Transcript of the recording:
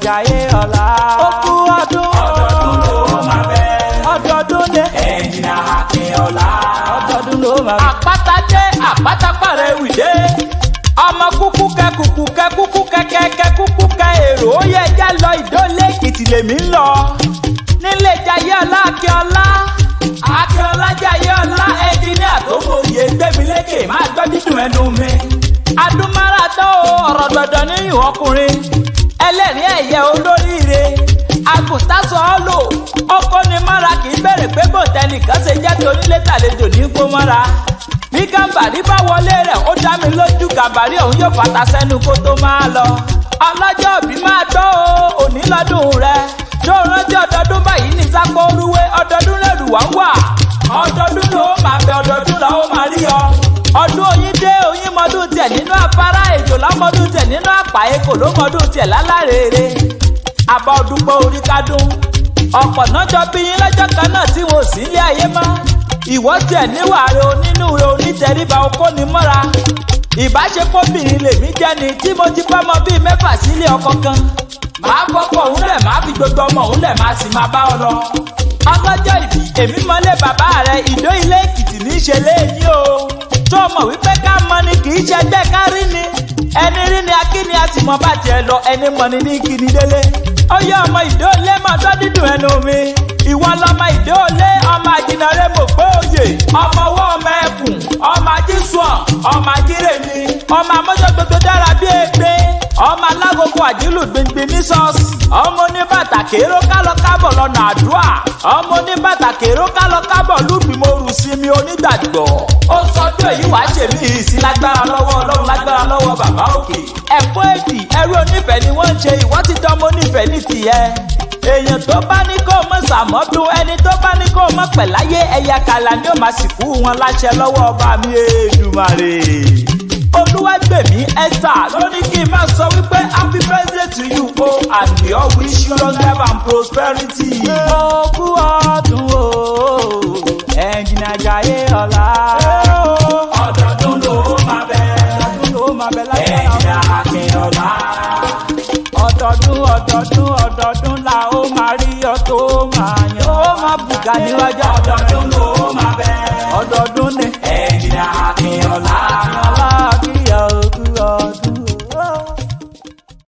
Jayé ọ̀la. Ó kú ọdún. Ọdọọdún ló máa bẹ. Ọdọọdún lé. Ẹnjìnà Akínọlá. Ọdọọdún ló máa bẹ. Àpáta dé Apataewi dé. Ọmọ kúkú kẹ kúkú kẹ kúkú kẹkẹkẹ kúkú kẹ èrò ó yẹ já lọ Ìdó-Ilé Èkìtì lèmi ń lọ. Nílé Jayé ọlá Akínọlá. Akínọlá Jayé ọlá ẹnjìníà tó mòye gbẹ̀mílékè máa gbọ́ dídùn ẹnu mi. Adúmáradán o ọ̀rọ̀ dandan níyùn ọkùnrin. Ẹlẹ́rìí ẹ̀yẹ olóríire. Àgùntàsọ ọ́lò ọkọ ni mọ́ra kì í bẹ̀rẹ̀ pé bò tẹnìkan ṣe jẹ́ tonílé tàlejò ní kó mọ́ra. Bí Gàmbàrí bá wọlé rẹ̀ ó dá mi lójú Gàmbàrí òun yóò fata sẹ́nu kó tó máa lọ. Ọlọ́jọ́ òbí máa gbọ́ o òní lọ́dún rẹ̀. Tó rántí ọdọọdún báyìí ní sápó rúwé ọdọọdún lẹ́rù wá wà. Ọdọọdún ló máa bẹ ọdọọdún la ó máa rí ọ. Ọdún oyin dé oyin mọdún tiẹ̀ nínú afárá èjò lámọdún tiẹ̀ nínú àpá èkó ló mọdún tiẹ̀ lálárèrè. Àbá ọdúnpọ̀ orí kádùn. Ọ̀pọ̀ náà jọ bí yín lọ́jọ́ kan náà tí wọn ò sí ilé ayé mọ́. Ìwọ tiẹ̀ níwà rẹ onínú rẹ onítẹríba okó ni mọ́ra. Ìbáṣepọ̀bìnrin lèmi jẹ́ ni tí mo ti bọ́mọ bíi mẹ́fà sílé ọkọ kan. Màá fọ́pọ̀ òun lẹ̀ máa fi gbogbo ọmọ òun lẹ̀ máa sì máa bá ọ lọ. Ọlọ́jọ́ ìbí èmi mọ́lé bàbá rẹ̀ Ìdó-Ilé Èkìtì ní í ṣe léyìn o. Tó mọ̀ wípé ká mọ ni kì í ṣe ẹgbẹ́ ká rí ni. Ẹni rí ni akíni a sì mọ bàjẹ́ lọ ẹni mọ ni ní kíni délé. Ó yẹ ọmọ Ìdó-Ilé máa tọ́ dídùn ẹnu mi. Ìwọ lọmọ Ìdó-Ilé ọmọ àjìnàrè mò gbé òye. Ọmọ ọwọ́ ọmọ ẹkùn ọmọ ajísùn ọmọ ajírèmi. Ọmọ amọ́jọ́ gbogbo dára bí ègbé. Ọmọ alágogo àdìlù gbìngbìn ní ṣọ́ọ̀ṣì. Ọmọ oníbàtà kéró kálọ kábọ̀ lọ́nà àdúrà. Ọmọ oníbàtà kéró kálọ kábọ̀ lùgbìmọ̀rù sí mi onígbàgbọ́. Ó sọdún èyí wàá ṣèmí ìsí lágbára lọ́wọ́ Ọlọ́run lágbára lọ́wọ́ bàbá òkè. Ẹ̀kọ́ èdì ẹrú onífẹ̀ẹ́ ni wọ́n ń ṣe ìwọ ti dánmọ́ onífẹ̀ẹ́ ní tìyẹ. Èèyàn tó bá ní kó mọ̀ sàmọ́dún ẹni tó bá ní kó mọ̀ pẹ̀láyé ẹ̀yà kàlà ni ó máa sìnkú wọn láṣẹ lọ́wọ́ ọba mi Èdùmàrè. Olúwàgbèmí Esther ló ní kí n máa sọ wípé happy birthday to you o and we all wish you long life and prosperity. Ó kú ọdún o Ẹnjìnà Jayé ọlá. Ọdọọdún ló máa bẹ. Ọdọọdún ló máa bẹ lágbára. Ẹnjìnà Akínọlá. Ọdọọdún la ó máa rí ọ tó máa yàn. Ó máa bùgà níwájú